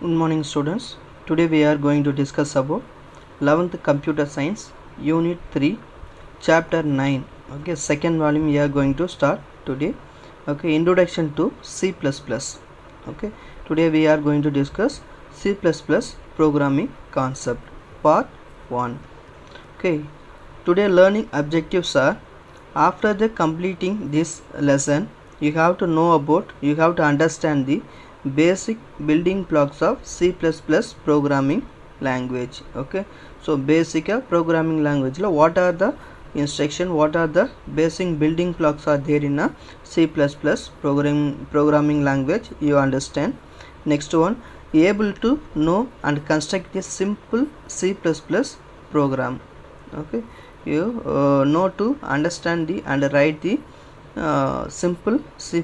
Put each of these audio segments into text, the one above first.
Good morning students. Today we are going to discuss about 11th Computer Science Unit 3 Chapter 9. Okay, second volume we are going to start today. Okay, Introduction to C++. Okay, today we are going to discuss C++ programming concept part 1. Okay, today learning objectives are: after the completing this lesson, you have to understand the basic building blocks of C++ programming language. Okay, so basic programming language la what are the instruction, what are the basic building blocks are there in a C++ programming language, you understand. Next one, able to know and construct a simple C++ program. Okay, you know to understand the and write the simple C++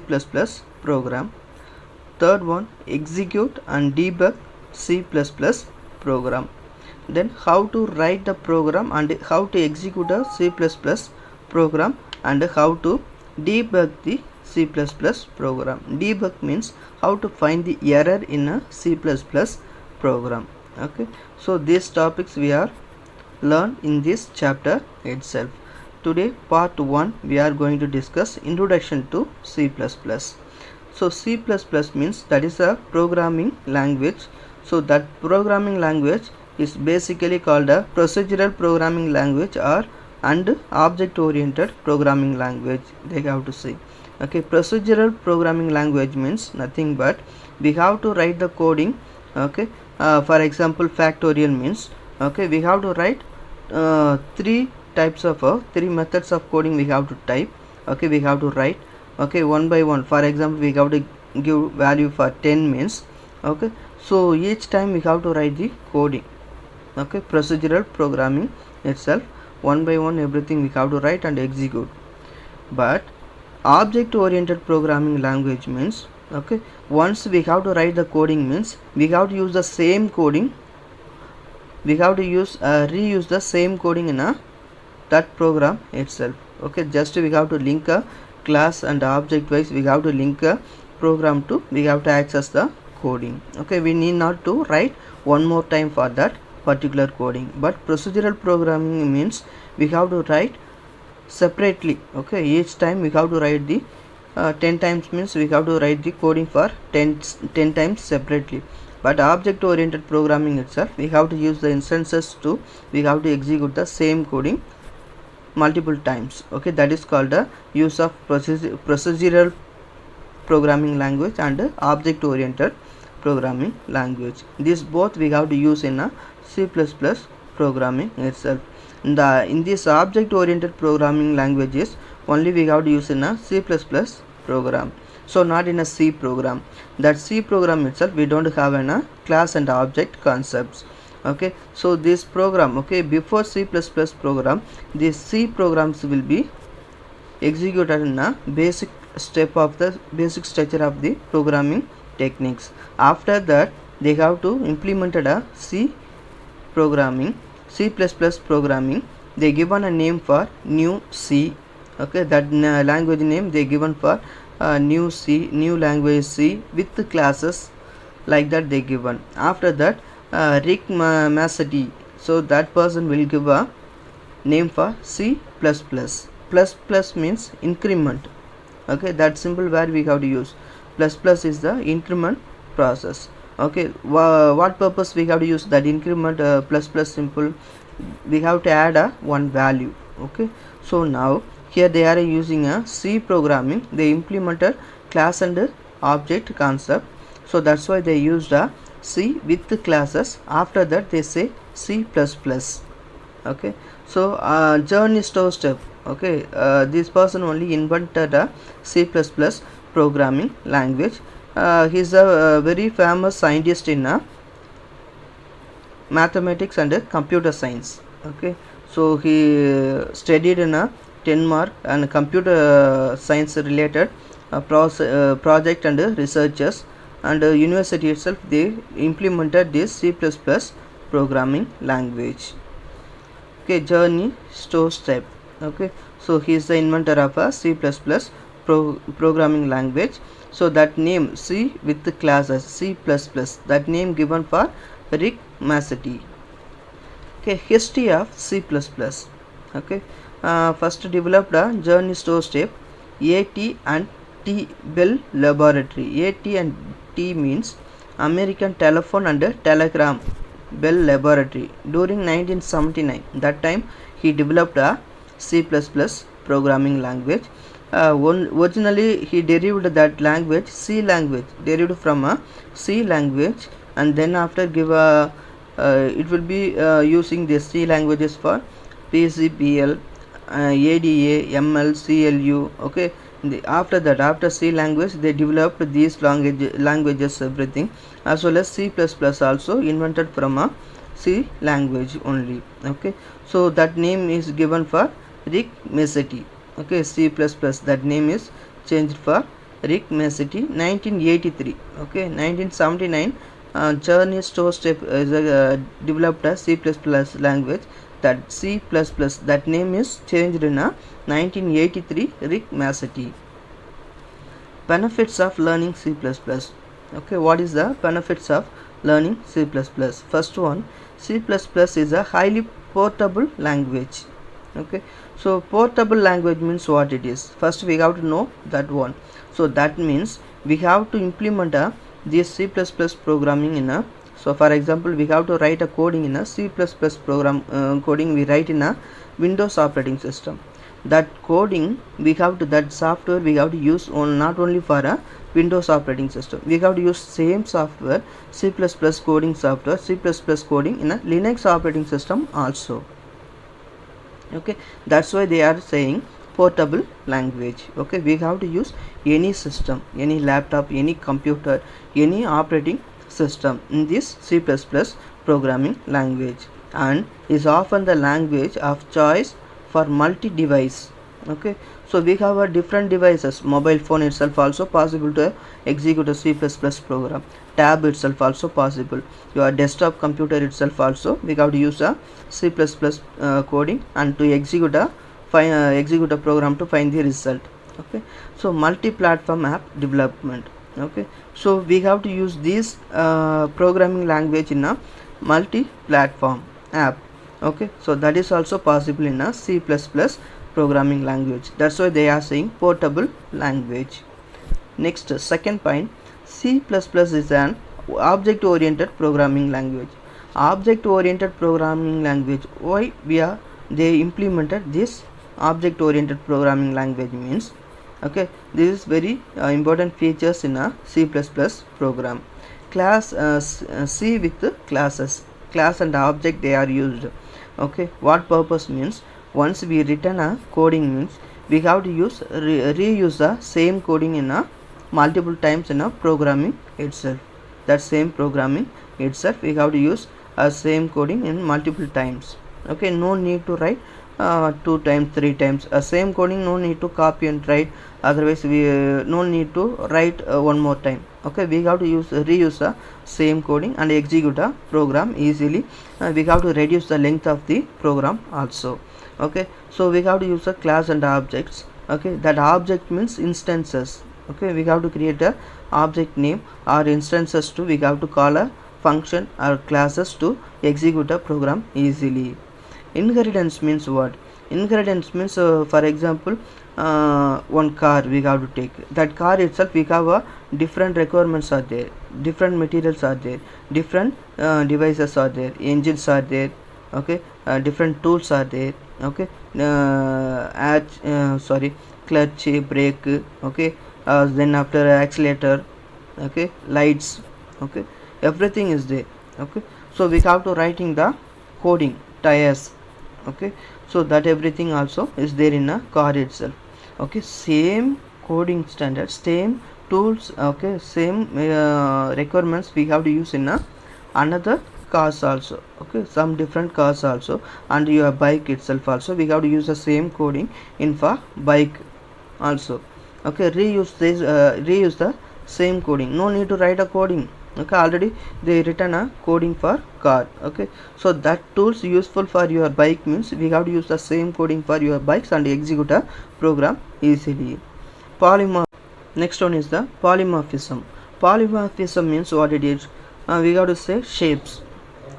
program. Third one, execute and debug C++ program. Then how to write the program and how to execute a C++ program and how to debug the C++ program. Debug means how to find the error in a C++ program. Okay, so these topics we are learn in this chapter itself. Today part 1 we are going to discuss introduction to C++. So C++ means that is a programming language. So that programming language is basically called a procedural programming language or and object oriented programming language, they have to say. Okay, procedural programming language means nothing but we have to write the coding. Okay, for example factorial means, okay, we have to write three methods of coding we have to type. Okay, we have to write, okay, one by one. For example, we have to give value for 10 means, okay, so each time we have to write the coding. Okay, procedural programming itself, one by one everything we have to write and execute. But object oriented programming language means, okay, once we have to write the coding means we have to use the same coding, we have to use reuse the same coding in that program itself. Okay, just we have to link a class and object wise we have to link a program to, we have to access the coding. Okay, we need not to write one more time for that particular coding. But procedural programming means we have to write separately. Okay, each time we have to write the 10 times means we have to write the coding for 10 times separately. But object oriented programming itself, we have to use the instances to, we have to execute the same coding multiple times. Okay, that is called the use of procedural programming language and object oriented programming language. These both we have to use in a C++ programming itself. In this object oriented programming languages only we have to use in a C++ program, so not in a C program. That C program itself we don't have a class and object concepts. Okay, so this program, okay, before C++ program, these C programs will be executed in a basic step of the basic structure of the programming techniques. After that they have to implemented a C programming, C++ programming. They given a name for new C. Okay, that language name they given for new C, new language C with the classes like that they given. After that Rick Massady, so that person will give a name for C++. Plus means increment. Okay, that symbol where we have to use plus is the increment process. Okay, what purpose we have to use that increment plus symbol? We have to add a one value. Okay, so now here they are using a C programming, they implemented class and object concept, so that's why they used a C with the classes. After that they say C++. Okay, so journey step. Okay, this person only invented a C++ programming language. He's a very famous scientist in mathematics and computer science. Okay, so he studied in a 10 mark and computer science related project and researchers, and university itself they implemented this C++ programming language. Okay, journey step. Okay, so he is the inventor of a C++ programming language. So that name C with the classes C++, that name given for arithmetic. Okay, history of C++. Okay, first developed a journey store step AT and T Bell Laboratory. AT and T means American Telephone and Telegram Bell Laboratory during 1979. That time he developed a C++ programming language. Originally he derived that language C language, derived from a C language, and then after give a it will be using the C languages for PCPL, ADA, ML, CLU. Okay, after that, after C language, they developed these languages everything, as well as C++ also invented from a C language only. Okay, so that name is given for arithmetic. Okay, C++, that name is changed for arithmetic. 1983. Okay, 1979. Journey store step is developed a C++ language. That C++, that name is changed in a 1983 arithmetic. Benefits of learning C++. Okay, what is the benefits of learning C++? First one, C++ is a highly portable language. Okay, so portable language means what it is. First we have to know that one. So that means we have to implement this C++ programming in a, so for example we have to write a coding in a C++ program coding we write in a Windows operating system. That coding we have to, that software we have to use not only for a Windows operating system, we have to use same software C++ coding software, C++ coding in a Linux operating system also. Okay, that's why they are saying portable language. Okay, we have to use any system, any laptop, any computer, any operating system in this C++ programming language, and is often the language of choice for multi-device. Okay, so we have a different devices. Mobile phone itself also possible to execute a C++ program. Tab itself also possible. Your desktop computer itself also we have to use a C++ coding and to execute a program to find the result. Okay, so multi-platform app development. Okay, so we have to use this programming language in a multi-platform app. Okay, so that is also possible in a C++ programming language. That's why they are saying portable language. Next, second point, C++ is an object oriented programming language. Object oriented programming language, why they implemented this object oriented programming language means, okay, this is very important features in a C++ program. Class C with classes, class and object they are used. Okay, what purpose means, once we written a coding means we have to use reuse the same coding in a multiple times in a programming itself. That same programming itself we have to use a same coding in multiple times. Okay, no need to write 2 times 3 times same coding, no need to copy and write, otherwise we no need to write one more time. Okay, we have to reuse the same coding and execute a program easily. We have to reduce the length of the program also. Okay, so we have to use a class and objects. Okay, that object means instances. Okay, we have to create a object name or instances to, we have to call a function or classes to execute a program easily. Inheritance means what? Inheritance means for example one car we have to take. That car itself we have different requirements are there, different materials are there, different devices are there, engines are there. Okay, different tools are there. Okay, clutch, brake. Okay, then after accelerator. Okay, lights. Okay, everything is there. Okay, so we have to writing the coding, tires. Okay, so that everything also is there in a car itself. Okay, same coding standards, same tools. Okay, same requirements we have to use in another cars also. Okay, some different cars also, and your bike itself also we have to use the same coding in for bike also. Okay, reuse the same coding, no need to write a coding. Okay, already they written a coding for car. Okay, so that tools useful for your bike means we have to use the same coding for your bikes and execute a program easily. Polymorph. Next one is the polymorphism. Polymorphism means what it is. We have to say shapes.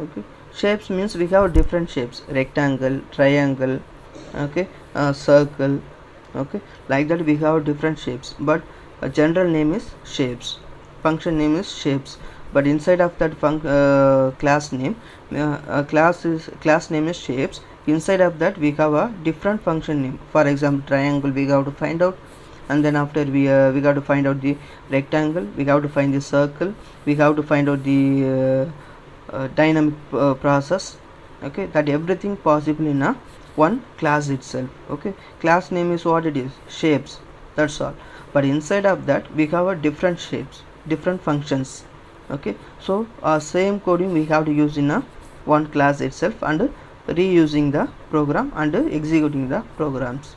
Okay, shapes means we have different shapes: rectangle, triangle, okay, circle, okay, like that we have different shapes, but a general name is shapes, function name is shapes, but inside of that class name, class name is shapes. Inside of that we have a different function name. For example, triangle we have to find out, and then after we got to find out the rectangle, we have to find the circle, we have to find out the dynamic process, okay, that everything possible in a one class itself. Okay, class name is what it is, shapes, that's all, but inside of that we have a different shapes, different functions. Okay, so same coding we have to use in a one class itself, and reusing the program and executing the programs.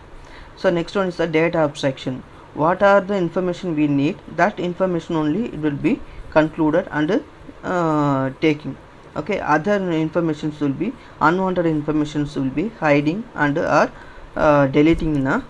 So next one is the data abstraction. What are the information we need, that information only it will be concluded and taking. Okay, other informations will be, unwanted informations will be hiding and are deleting in a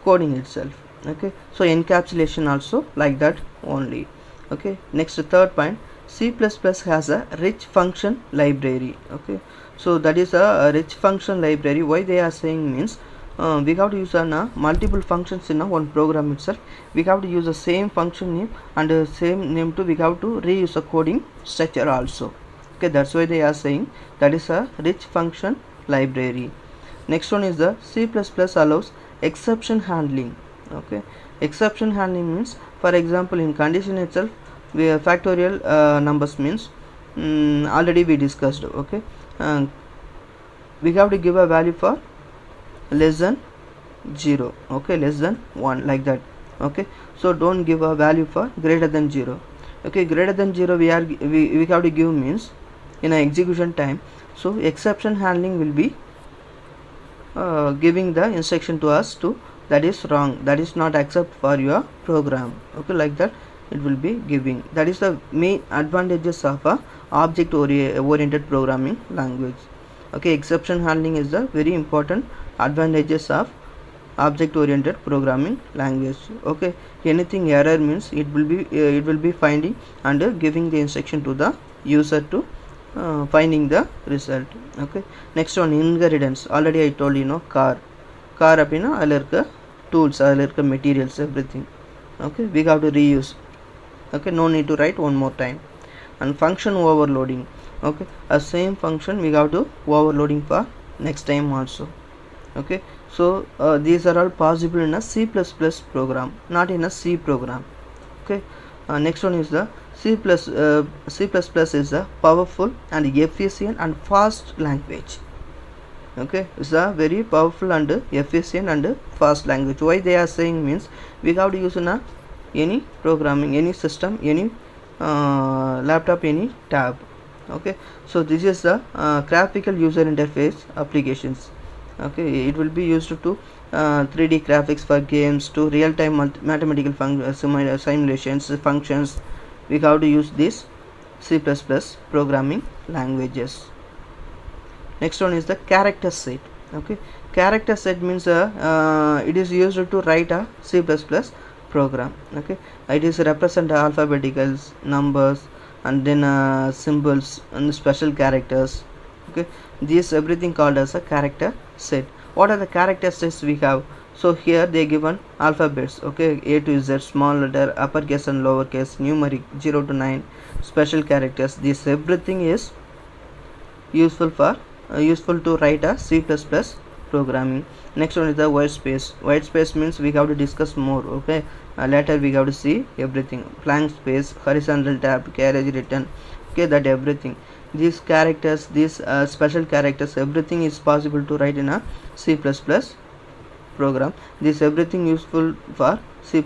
coding itself. Okay, so encapsulation also like that only. Okay, next third point, C++ has a rich function library. Okay, so that is a rich function library. Why they are saying means, we have to use multiple functions in one program itself. We have to use the same function name, and same name too we have to reuse the coding structure also. Okay, that's why they are saying that is a rich function library. Next one is the C++ allows exception handling. Okay, exception handling means, for example, in condition itself, we factorial numbers means, already we discussed. Okay, we have to give a value for less than 0, okay, less than 1, like that. Okay, so don't give a value for greater than 0. Okay, greater than 0 we have to give means in an execution time. So exception handling will be giving the instruction to us to, that is wrong, that is not accept for your program. Okay, like that it will be giving. That is the main advantages of a object oriented programming language. Okay, exception handling is the very important advantages of object oriented programming language. Okay, anything error means it will be finding and giving the instruction to the user to finding the result. Okay, next one, inheritance. Already I told car appadina adla irukka tools, adla irukka materials, everything. Okay, we have to reuse. Okay, no need to write one more time. And function overloading. Okay, a same function we have to overloading for next time also. Okay, so these are all possible in a C++ program, not in a C program. Okay, next one is the C++ is a powerful and efficient and fast language. Okay, it's a very powerful and efficient and fast language. Why they are saying means, we have to use in a any programming, any system, any laptop, any tab. Okay, so this is the graphical user interface applications. Okay, it will be used to 3D graphics for games, to real-time mathematical simulations, functions. We have to use this C++ programming languages. Next one is the character set. Okay, character set means it is used to write a C++ program. Okay, it is represent alphabeticals, numbers, and then symbols and special characters. Okay, these everything called as a character set. What are the character sets we have? So here they given alphabets. Okay, A to Z, small letter, uppercase and lowercase, numeric 0 to 9, special characters. This everything is useful for useful to write a C++ programming. Next one is the white space. White space means we have to discuss more. Okay, later we have to see everything. Blank space, horizontal tab, carriage return. Okay, that everything. These characters, these special characters, everything is possible to write in a C++ program. This everything useful for C++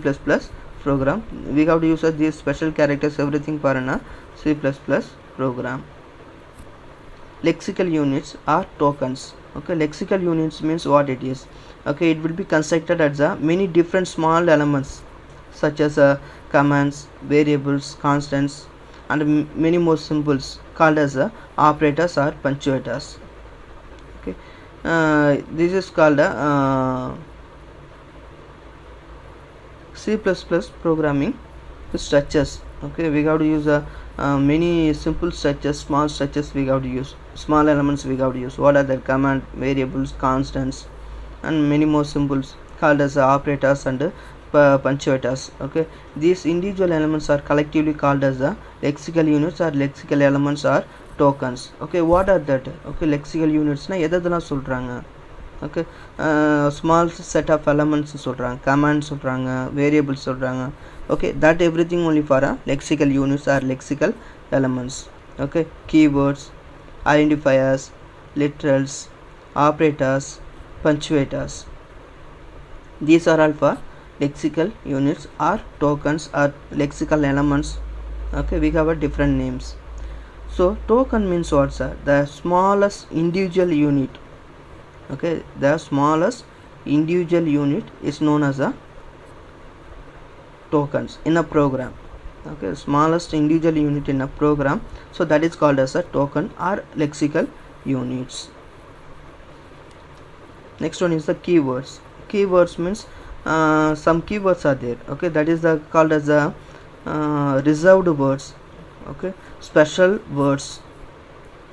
program. We have to use these special characters, everything for a C++ program. Lexical units are tokens. Okay, lexical units means what it is. Okay, it will be constructed as many different small elements such as commands, variables, constants, and many more symbols called as operators or punctuators. Okay, this is called C++ programming structures. Okay, we have to use many simple structures, small structures we have to use, small elements we have to use. What are the command, variables, constants, and many more symbols called as operators and punctuators. Okay, these individual elements are collectively called as the lexical units or lexical elements or tokens. Okay, what are that? Okay, lexical units na எதெல்லாம் சொல்றாங்க? Okay, small set of elements சொல்றாங்க, commands சொல்றாங்க, variables சொல்றாங்க. Okay, that everything only for lexical units or lexical elements. Okay, keywords, identifiers, literals, operators, punctuators, these are all for lexical units or tokens or lexical elements. Okay, we have a different names. So token means what, sir? The smallest individual unit. Okay, the smallest individual unit is known as a tokens in a program. Okay, smallest individual unit in a program, so that is called as a token or lexical units. Next one is the keywords. Keywords means some keywords are there. Okay, that is the called as the reserved words. Okay, special words,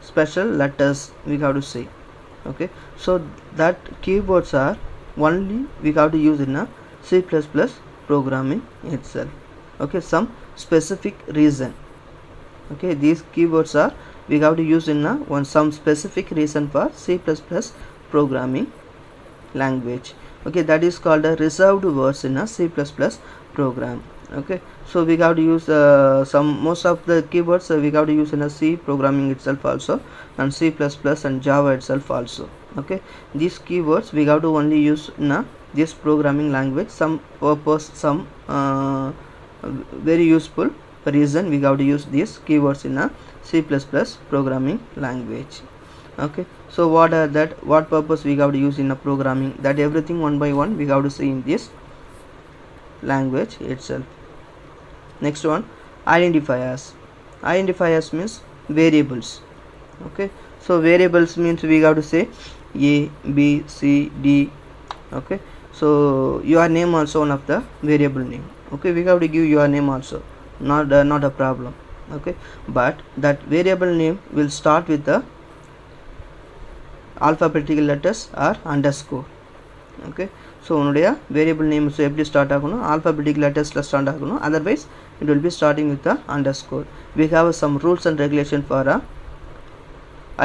special letters we have to say. Okay, so that keywords are only we have to use in a C++ programming itself. Okay, some specific reason. Okay, these keywords are we have to use in a some specific reason for C++ programming language. Okay, that is called a reserved words in a C++ program. Okay, so we have to use most of the keywords we have to use in a C programming itself also, and C++ and Java itself also. Okay, these keywords we have to only use in this programming language, some purpose, some very useful reason we have to use these keywords in a C++ programming language. Okay, so what are that, what purpose we have to use in a programming, that everything one by one we have to see in this language itself. Next one, identifiers. Identifiers means variables. Okay, so variables means we have to say A, B, C, D. Okay, so your name also one of the variable name. Okay, we have to give your name also, not a problem. Okay, but that variable name will start with the alphabetical letters or underscore. Okay, so உன்னுடைய variable name so எப்படி start ஆகணும், alphabetic letters ல start ஆகணும், otherwise it will be starting with the underscore. We have some rules and regulation for a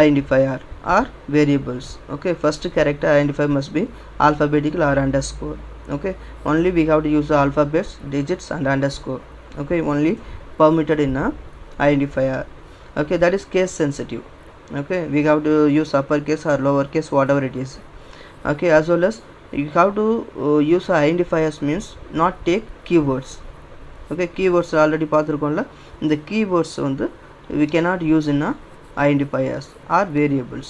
identifier or variables. Okay, first character identifier must be alphabetical or underscore. Okay, only we have to use the alphabets, digits and underscore. Okay, only permitted in a identifier. Okay, that is case sensitive. Okay, we have to use uppercase or lowercase, whatever it is. Okay, as well as you have to use identifiers means not take keywords. Okay, keywords already பார்த்திருக்கோம்ல, இந்த keywords வந்து we cannot use in a identifiers or variables.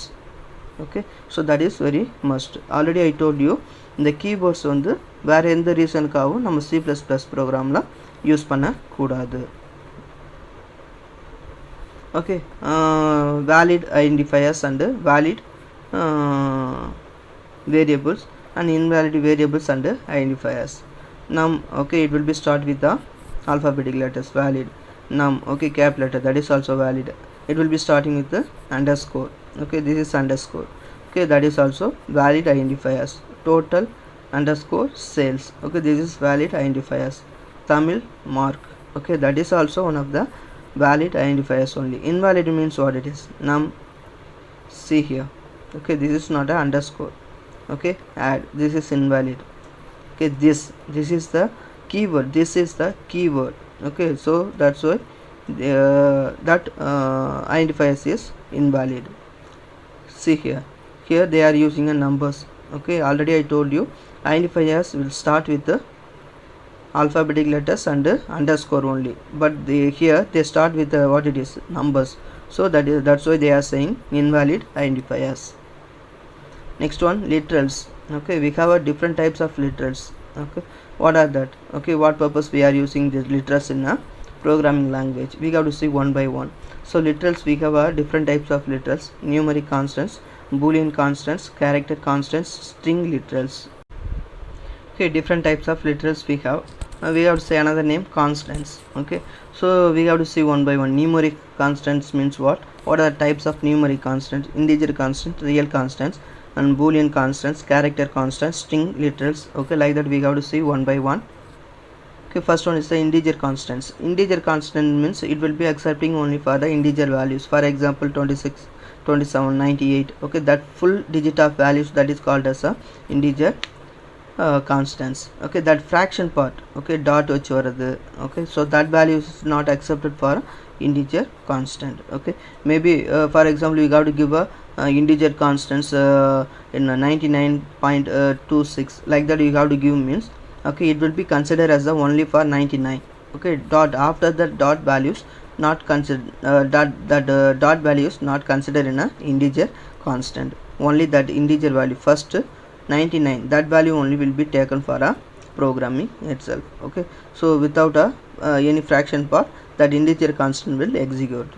Okay, so that is very must. Already I told you இந்த keywords வந்து வேற எந்த ரீசனுக்காகவும் நம்ம C++ ப்ரோக்ராம்ல use பண்ண கூடாது. Okay, valid identifiers and valid variables and invalid variables and identifiers. Num, okay, it will be start with the alphabetic letters, valid. Num, okay, cap letter, that is also valid. It will be starting with the underscore. Okay, this is underscore. Okay, that is also valid identifiers. Total underscore sales. Okay, this is valid identifiers. Tamil mark. Okay, that is also one of the valid identifiers only. Invalid means what it is. Num, see here. Okay, this is not a underscore. Okay, add, this is invalid. Okay, this is the keyword, this is the keyword. Okay, so that's why that identifiers is invalid. See here they are using a numbers. Okay, already I told you identifiers will start with the alphabetic letters and underscore only, but here they start with what it is, numbers. So that's why they are saying invalid identifiers. Next one, literals. Okay, we have a different types of literals. Okay, what are that? Okay, what purpose we are using these literals in a programming language, we have to see one by one. So literals, we have a different types of literals: numeric constants, boolean constants, character constants, string literals. Okay, different types of literals we have. we have to say another name, constants. Okay, so we have to see one by one. Numeric constants means what are the types of numeric constants? Integer constants, real constants, and boolean constants, character constants, string literals. Okay, like that we have to see one by one. Okay, first one is the integer constants. Integer constant means it will be accepting only for the integer values. For example, 26, 27, 98. Okay, that full digit of values, that is called as a integer constants. Okay, that fraction part, okay, dot vich varudhu. Okay, so that value is not accepted for integer constant. Okay, maybe for example we got to give a integer constants in 99.26, like that you have to give means, okay, it will be considered as the only for 99. Okay, dot after the dot values not considered, dot values not considered in a integer constant, only that integer value first 99, that value only will be taken for a programming itself. Okay, so without a any fraction part, that integer constant will execute.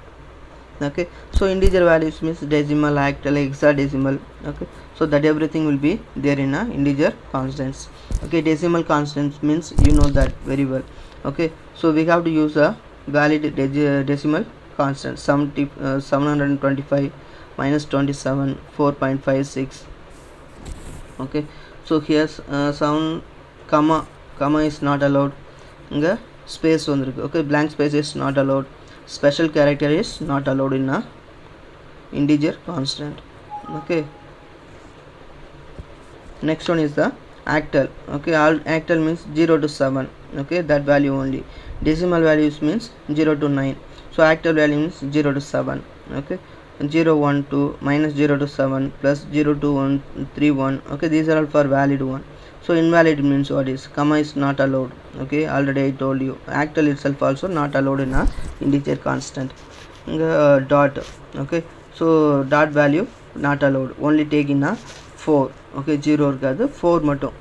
Okay, so integer values means decimal, octal, hexadecimal. Okay, so that everything will be there in a integer constants. Okay, decimal constants means you know that very well. Okay, so we have to use a valid decimal constant. 725 minus 27, 4.56. Okay, so here's 7 comma is not allowed, the space vandirukku. Okay, blank space is not allowed, special character is not allowed in a integer constant. Okay, next one is the octal. Okay, all octal means 0 to 7. Okay, that value only. Decimal values means 0 to 9, so octal value means 0 to 7. Okay, 0 1 2 minus 0 to 7 plus 0 to 1 3 1. Okay, these are all for valid one. So invalid means what is, comma is not allowed. Okay, already I told you. Octal itself also not allowed in a integer constant. Dot. Okay, so dot value not allowed, only take in a 4. Okay, 0 இருக்காது, 4 மட்டும்.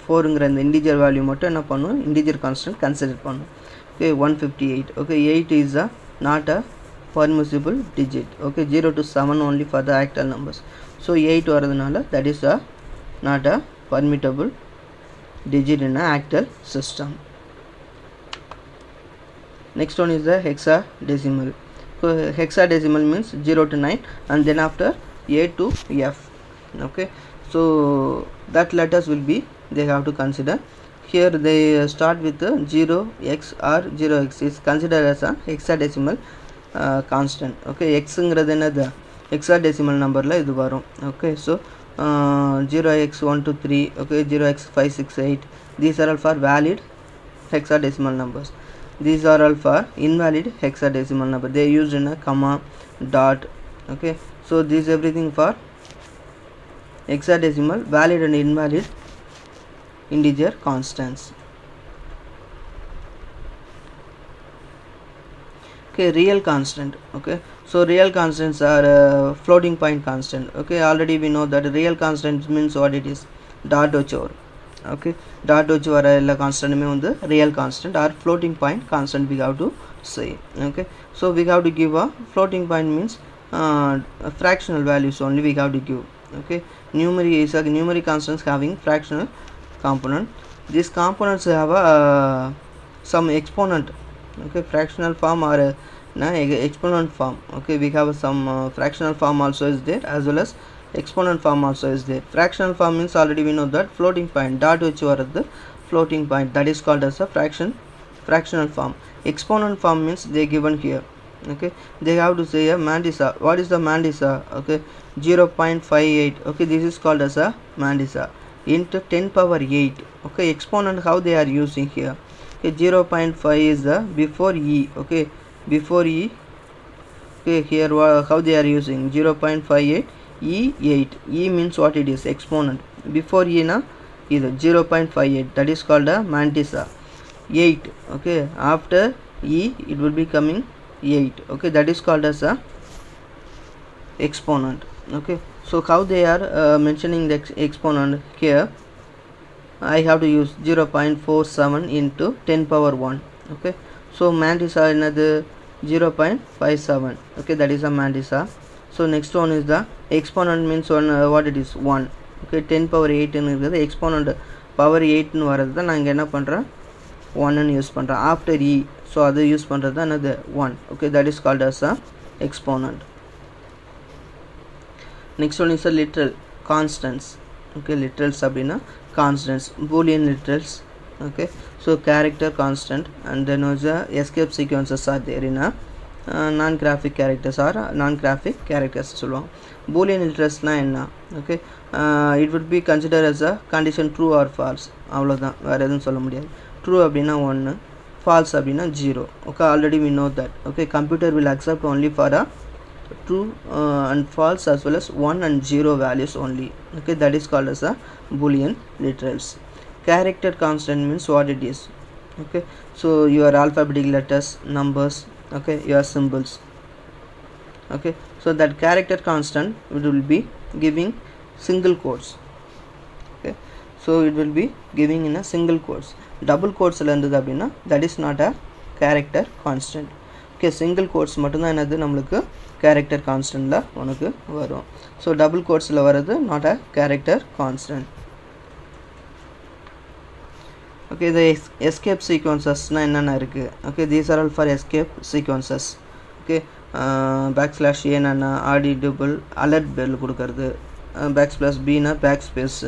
4ங்கிற இந்த integer value மட்டும் என்ன பண்ணும், integer constant consider பண்ணும். Okay, 158. Okay, 8 is a not a permissible digit. Okay, 0 to 7 only for the octal numbers. So 8 varadhunala that is a not a permissible digit in a octal system. Next one is the hexadecimal. So hexadecimal means 0 to 9 and then after A to F. Okay, so that letters will be, they have to consider. Here they start with 0x or 0x is considered as a hexadecimal constant. Okay, x ங்கிறது என்னது, hexadecimal numberல இது வரும். Okay, so 0x123. Okay, 0x568. These are all for valid hexadecimal numbers. These are all for invalid hexadecimal number. They used in a comma, dot. Okay, so this everything for hexadecimal, valid and invalid integer constants. Okay, real constant. Okay, so real constants are floating point constant. Okay, already we know that real constant means what it is, dot vich. Okay, dot vich vara ella constant me undu real constant or floating point constant we have to say. Okay, so we have to give a floating point means fractional values only we have to give. Okay, numeric is a numeric constants having fractional component. These components have a some exponent. Okay, fractional form or exponent form. Okay, we have some fractional form also is there as well as exponent form also is there. Fractional form means already we know that floating point dot which are the floating point, that is called as a fractional form. Exponent form means they given here. Okay, they have to say a mantissa. What is the mantissa? Okay, 0.58. okay, this is called as a mantissa into 10 power 8. Okay, exponent how they are using here. Okay, 0.5 is the before e. Okay, before e. Okay, here how they are using 0.58 e8. E means what it is, exponent. Before e na is 0.58, that is called a mantissa. 8. Okay, after e it will be coming 8. Okay, that is called as a exponent. Okay, so how they are mentioning the exponent here, I have to use 0.47 into 10 power 1. Okay, so mantissa another 0.57. okay, that is a mantissa. So next one is the exponent means one what it is 1. Okay, 10 power 8 ன்னு இருக்குது, exponent power 8 ன்னு வரது தான் நான் இங்கே என்ன பண்ணுறேன் 1 ன்னு யூஸ் பண்ணுறேன். ஆஃப்டர் e ஸோ அதை யூஸ் பண்ணுறது தான் என்னது 1. okay, that is called as a exponent. next one is a literal constants. okay, literals அப்படின்னா constants, boolean literals. okay, so character constant and then also escape sequences are there in a non-graphic characters or non-graphic characters சொல்லுவாங்க. boolean literals னா என்ன? okay, it would be considered as a condition true or false. அவ்வளோதான், வேறு எதுவும் சொல்ல முடியாது. true அப்படின்னா 1, false அப்படின்னா 0. okay, already we know that. okay, computer will accept only for a true and false as well as 1 and 0 values only. okay, that is called as a boolean literals. Character constant means what it is. okay, so your alphabetic letters, numbers, okay, your symbols. okay, so that character constant it will be giving single quotes. okay, so it will be giving in a single quotes. double quotes la irundhudu appadina that is not a character constant. okay, single quotes மட்டும் தான் என்னது நமக்கு character constant ல உனக்கு வரும். so double quotes ல வரது not a character constant. okay, the escape sequences na enna irukku. okay, these are all for escape sequences. okay, backslash a na audible alert bell kudukaradu, backslash b na backspace,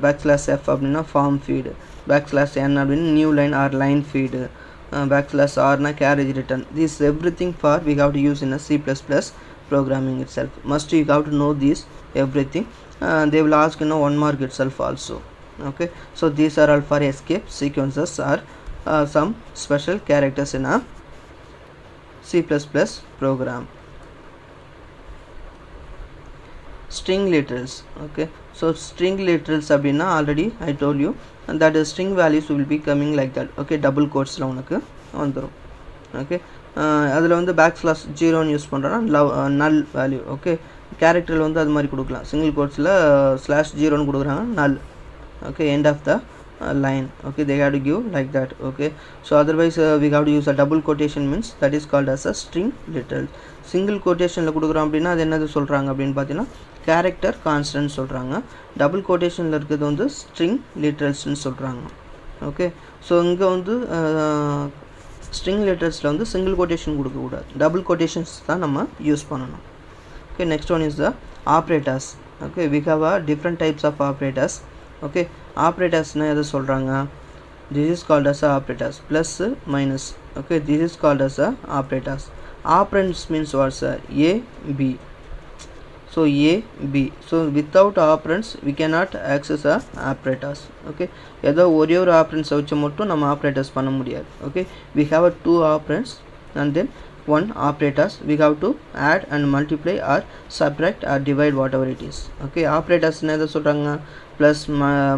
backslash f அப்படினா form feed, backslash n அப்படினா new line or line feed, backslash r na carriage return. This everything for we have to use in a C++ programming itself. must you have to know this everything. They will ask 1 mark itself also. okay, so these are all for escape sequences or some special characters in a C++ program. string literals. okay, so string literals அப்படின்னா already I told you and that is string values will be coming like that. okay, double quotes ல உனக்கு வந்துரும். okay, அதில் வந்து backslash 0 ன்னு use பண்ணுறோன்னா null value. okay, கேரக்டரில் வந்து அது மாதிரி கொடுக்கலாம். சிங்கிள் கோட்ஸில் ஸ்லாஷ் 0ன்னு கொடுக்குறாங்க null. okay, end of the line. okay, they have to give like that. okay, so otherwise we have to use a double quotation means that is called as a string literal. single quotationல கொடுக்குறோம் அப்படின்னா அது என்னது சொல்கிறாங்க அப்படின்னு பார்த்தீங்கன்னா character constant சொல்கிறாங்க. double quotationல இருக்கிறது வந்து string literalsன்னு சொல்கிறாங்க. okay, so இங்கே வந்து string literalsல வந்து single quotation கொடுக்கக்கூடாது, double quotations தான் நம்ம யூஸ் பண்ணணும். okay, next one is the operators. okay, we have a different types of operators. okay, operators na edha solranga, this is called as a operators, plus minus. okay, this is called as a operators. operands means what's a b, so a b, so without operands we cannot access a operators. okay, edha ore or operands vechu mottum nama operators panna mudiyadhu. okay, we have a two operands and then one operators we have to add and multiply or subtract or divide whatever it is. okay, operators na edha solranga, plus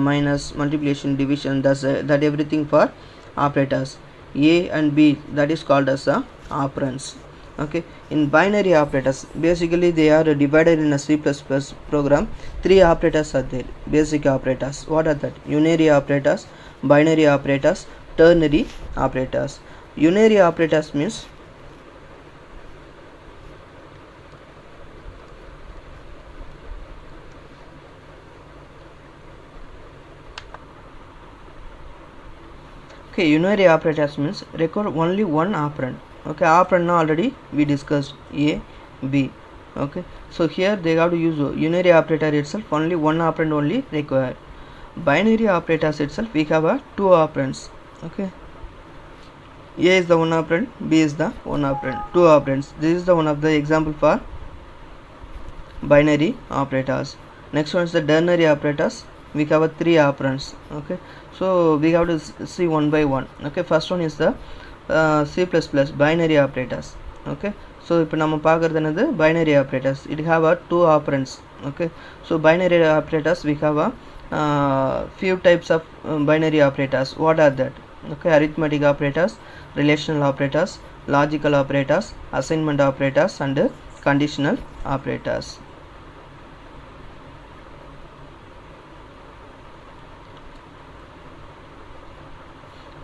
minus multiplication division, that everything for operators. a and b that is called as a operands. okay, in binary operators basically they are divided in a C++ program. Three operators are there, basic operators. what are that? unary operators, binary operators, ternary operators. unary operators means okay, unary operators means record only one operand. okay, operand now already we discussed a b. okay, so here they have to use unary operator itself, only one operand only required. binary operators itself we have a two operands. okay, a is the one operand, b is the one operand, two operands. this is the one of the example for binary operators. next one is the ternary operators, we have a three operands. okay, so we have to see one by one. okay, first one is the C++ binary operators. okay, so இப்போ நம்ம பார்க்குறது என்னது binary operators. it have a two operands. okay, so binary operators we have a few types of binary operators. what are that? okay, arithmetic operators, relational operators, logical operators, assignment operators and conditional operators.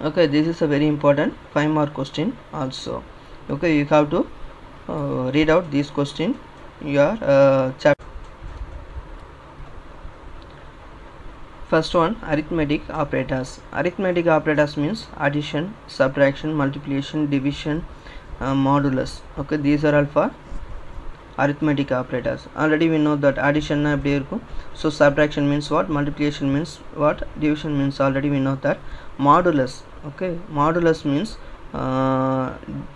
okay, this is a very important 5 mark question also. okay, you have to read out this question your chapter. First one, arithmetic operators. Arithmetic operators means addition, subtraction, multiplication, division, modulus. Okay, these are all for arithmetic operators. Already we know that addition appdi irukum. So subtraction means what, multiplication means what, division means already we know that. Modulus, okay, modulus means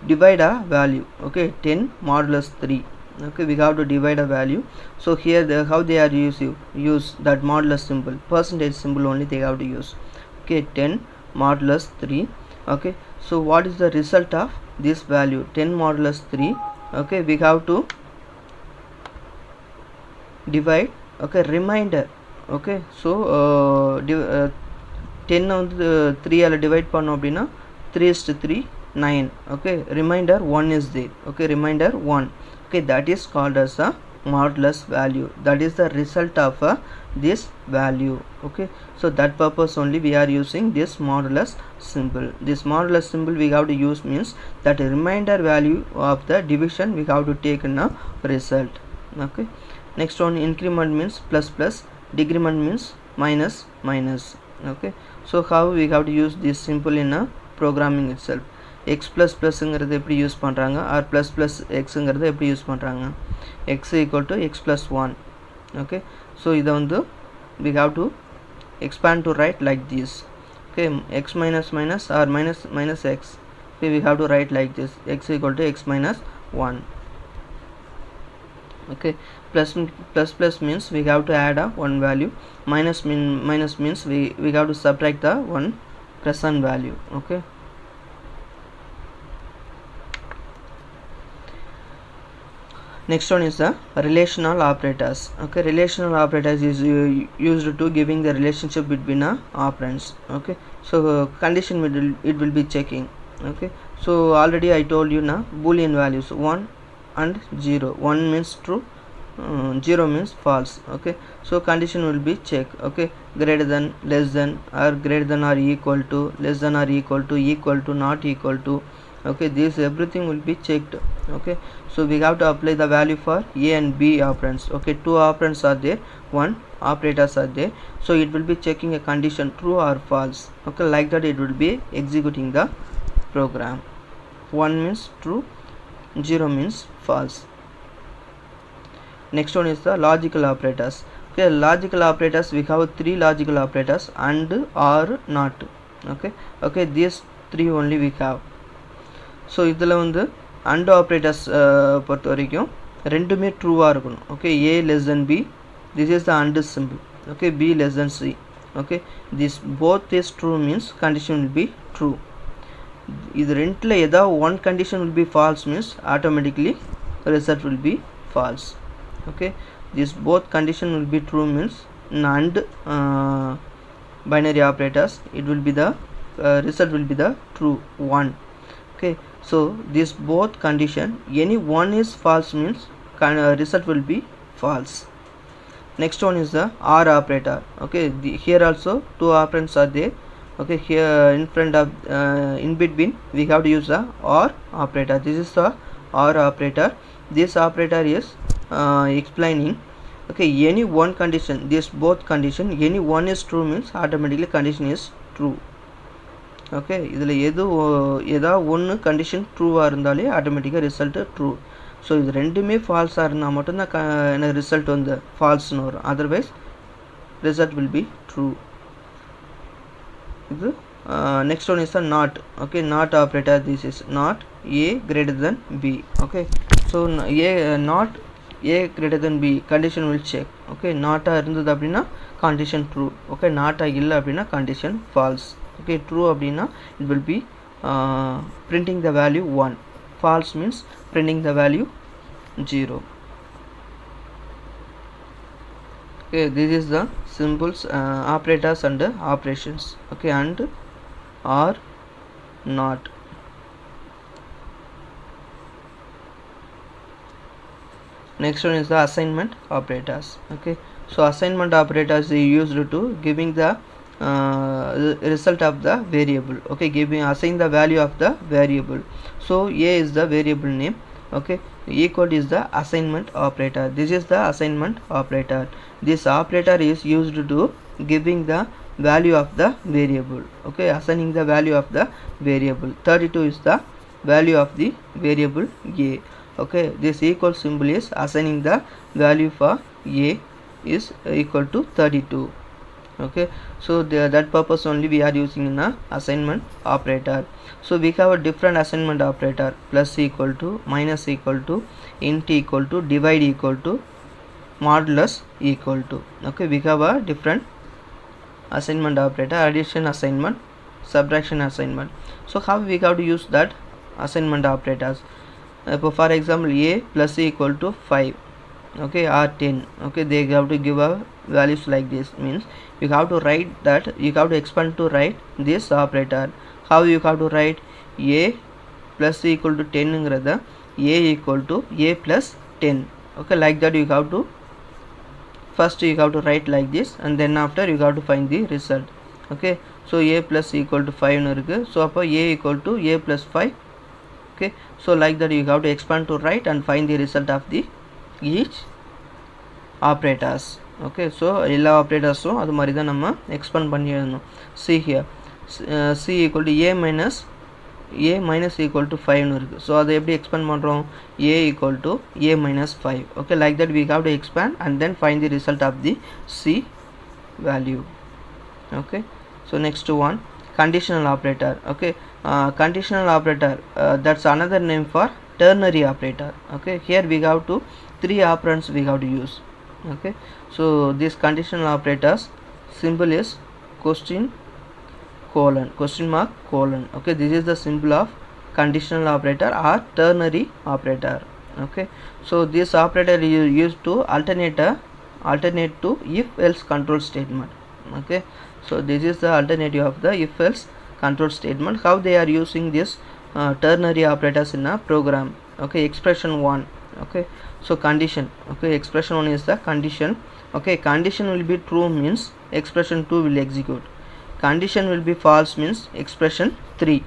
divide a value. Okay, 10 modulus 3. Okay, we have to divide a value. So here how they are use that modulus symbol, percentage symbol only they have to use. Okay, 10 modulus 3. Okay, so what is the result of this value, 10 modulus 3? Okay, we have to divide. Okay, remainder. Okay, so 10 வந்து 3 ஆல divide பண்ணோம் அப்படின்னா 3:3 9. Okay, remainder 1 is there. Okay, remainder 1. Okay, that is called as a modulus value. That is the result of this value. Okay, so that purpose only we are using this modulus symbol. This modulus symbol we have to use means that remainder value of the division we have to take in a result. Okay, next one, increment means plus plus, decrement means minus minus. Okay, so how we have to use this symbol in a programming itself. x plus plus ங்கிறது எப்படி use பண்றாங்க, or plus plus x ங்கிறது எப்படி use பண்றாங்க, x equal to x plus 1. okay, so இத வந்து we have to expand to write like this. okay, x minus minus or minus minus x, okay, we have to write like this, x equal to x minus 1. okay, plus plus means we have to add a one value, minus means we have to subtract the one present value. okay, next one is the relational operators. okay, relational operators is used to giving the relationship between operands. okay, so condition it will be checking. okay, so already I told you now boolean values 1 and 0. 1 means true, 0 means false. okay, so condition will be check. okay, greater than, less than, or greater than or equal to, less than or equal to, not equal to. okay, this everything will be checked. okay, so we have to apply the value for a and b operands. okay, two operands are there, one operators are there, so it will be checking a condition true or false. okay, like that it will be executing the program. 1 means true, 0 means false. Next one is the logical operators. okay, logical operators we have three logical operators, and, or, not. okay, these three only we have. So இதில் வந்து and operators பொறுத்த வரைக்கும் ரெண்டுமே ட்ரூவாக இருக்கணும். Okay, A less than B, this is the and simple. Okay, B less than C. Okay, this both is true means condition will be true. இது ரெண்டில் ஏதாவது one condition will be false means automatically result will be false. Okay, this both condition will be true means in and binary operators it will be the result will be the true 1. okay, so this both condition any one is false means result will be false. Next one is the or operator. okay, here also two operands are there. okay, here in front of in between we have to use the or operator. This is the or operator. This operator is explaining okay, any one condition, this both condition any one is true means automatically condition is true. Okay, இதில் ஏதாவது ஒன்று condition ட்ரூவாக இருந்தாலே ஆட்டோமேட்டிக்காக result true. So இது ரெண்டுமே ஃபால்ஸாக இருந்தால் மட்டும்தான் எனக்கு ரிசல்ட் வந்து ஃபால்ஸ்னு வரும், otherwise result will be true. இது next one is the not. Okay, not operator, this is not A greater than B. Okay, so A not A greater than B condition will check. Okay, நாட்டாக இருந்தது அப்படின்னா condition true. Okay, நாட்டாக இல்லை அப்படின்னா condition false. okay, true அப்படின்னா it will be printing the value 1, false means printing the value 0. okay, this is the symbols operators and operations. okay, and or not. Next one is the assignment operators. okay, so assignment operators is used to giving the result of the variable. okay, assign the value of the variable. so a is the variable name. okay, equal is the assignment operator. This is the assignment operator. This operator is used to giving the value of the variable. Okay, assigning the value of the variable. 32 is the value of the variable a. Okay, this equal symbol is assigning the value for a is equal to 32. Okay, so that purpose only we are using in a assignment operator. So we have a different assignment operator: plus equal to, minus equal to, int equal to, divide equal to, modulus equal to. Okay, we have a different assignment operator: addition assignment, subtraction assignment. So how we have to use that assignment operators? For example, a plus equal to 5, okay, or 10. Okay, they have to give a values like this. Means you have to write that, you have to expand to write this operator. How you have to write? A plus equal to 10 a equal to a plus 10. Okay, like that you have to, first you have to write like this, and then after you have to find the result. Okay, so a plus equal to 5 irukku, so appo a equal to a plus 5. Okay, so like that you have to expand to write and find the result of the each operators. Okay, so எல்லா ஆப்ரேட்டர்ஸும் அது மாதிரி தான் நம்ம expand பண்ணி எழுதணும். see here, c equal to a minus equal to 5 இருக்கு. So அதை எப்படி எக்ஸ்பேண்ட் பண்ணுறோம்? a equal to a minus 5. okay, like that we have to expand and then find the result of the c value. okay, so next one, conditional operator. okay, conditional operator, that's another name for ternary operator. okay, here we have to 3 operands we have to use. okay, so this conditional operators symbol is question mark colon. okay, this is the symbol of conditional operator or ternary operator. okay, so this operator is used to alternate to if else control statement. okay, so this is the alternative of the if else control statement. How they are using this ternary operators in a program? okay, expression 1. okay, so condition. okay, expression 1 is the condition. okay, condition will be true means expression 2 will execute. Condition will be false means expression 3.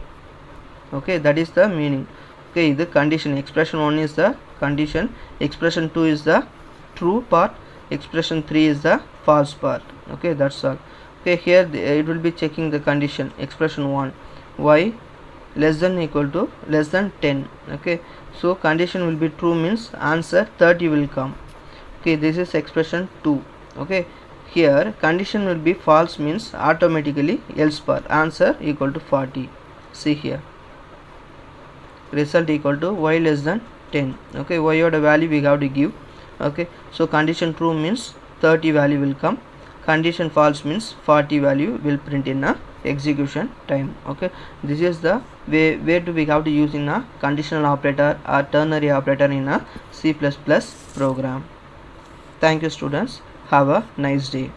okay, that is the meaning. okay, the condition, expression 1 is the condition, expression 2 is the true part, expression 3 is the false part. okay, that's all. okay, here it will be checking the condition. expression 1, y less than equal to less than 10. okay, so condition will be true means answer 30 will come. okay, this is expression 2. okay, here condition will be false means automatically else part, answer equal to 40. see here, result equal to y less than 10. okay, y or the value we have to give. okay, so condition true means 30 value will come, condition false means 40 value will print in a execution time. okay, this is the way to we have to use in a conditional operator or ternary operator in a C++ program. Thank you students, have a nice day.